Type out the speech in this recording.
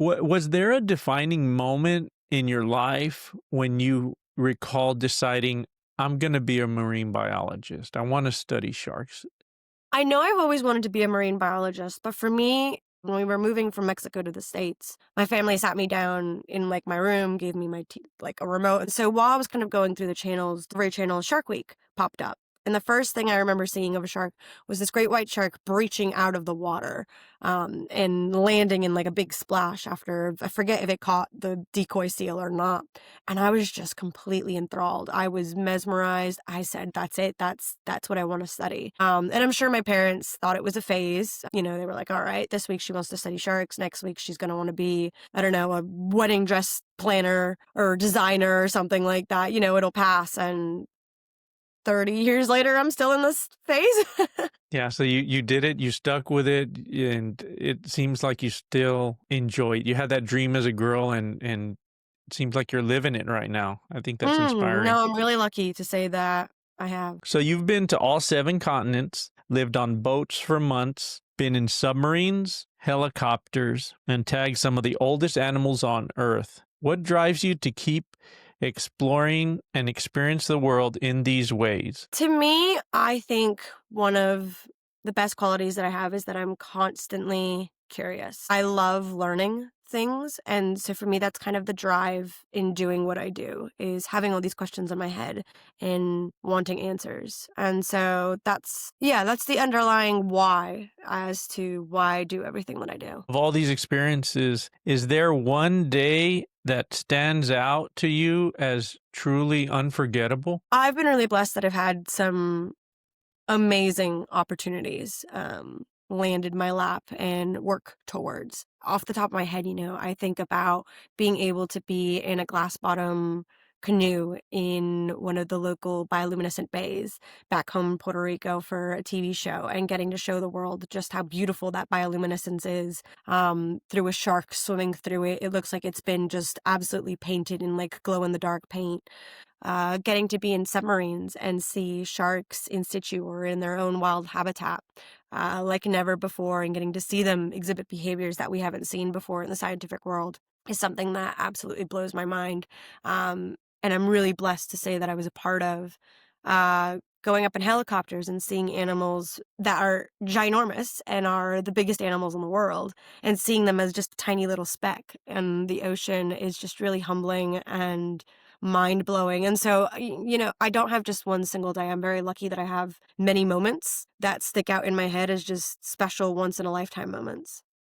Was there a defining moment in your life when you recall deciding, "I'm gonna be a marine biologist. I wanna study sharks." I know I've always wanted to be a marine biologist, but for me, when we were moving from Mexico to the States, my family sat me down in like my room, gave me like a remote. And so while I was kind of going through the channels, the Ray channel Shark Week popped up. And the first thing I remember seeing of a shark was this great white shark breaching out of the water and landing in like a big splash after, I forget if it caught the decoy seal or not. And I was just completely enthralled. I was mesmerized. I said, that's it. That's what I want to study. And I'm sure my parents thought it was a phase. You know, they were like, all right, this week she wants to study sharks. Next week she's going to want to be, I don't know, a wedding dress planner or designer or something like that. You know, it'll pass. And 30 years later, I'm still in this phase. Yeah, so you did it, you stuck with it, and it seems like you still enjoy it. You had that dream as a girl, and it seems like you're living it right now. I think that's inspiring. No, I'm really lucky to say that I have. So you've been to all 7 continents, lived on boats for months, been in submarines, helicopters, and tagged some of the oldest animals on Earth. What drives you to keep exploring and experience the world in these ways? To me, I think one of the best qualities that I have is that I'm constantly curious. I love learning things. And so for me, that's kind of the drive in doing what I do, is having all these questions in my head and wanting answers. And so that's the underlying why as to why I do everything that I do. Of all these experiences, is there one day that stands out to you as truly unforgettable? I've been really blessed that I've had some amazing opportunities land in my lap and work towards. Off the top of my head, I think about being able to be in a glass bottom canoe in one of the local bioluminescent bays back home in Puerto Rico for a TV show and getting to show the world just how beautiful that bioluminescence is through a shark swimming through it. It looks like it's been just absolutely painted in like glow in the dark paint. Getting to be in submarines and see sharks in situ or in their own wild habitat like never before, and getting to see them exhibit behaviors that we haven't seen before in the scientific world is something that absolutely blows my mind. And I'm really blessed to say that I was a part of going up in helicopters and seeing animals that are ginormous and are the biggest animals in the world, and seeing them as just a tiny little speck. And the ocean is just really humbling and mind blowing. And so, I don't have just one single day. I'm very lucky that I have many moments that stick out in my head as just special once in a lifetime moments.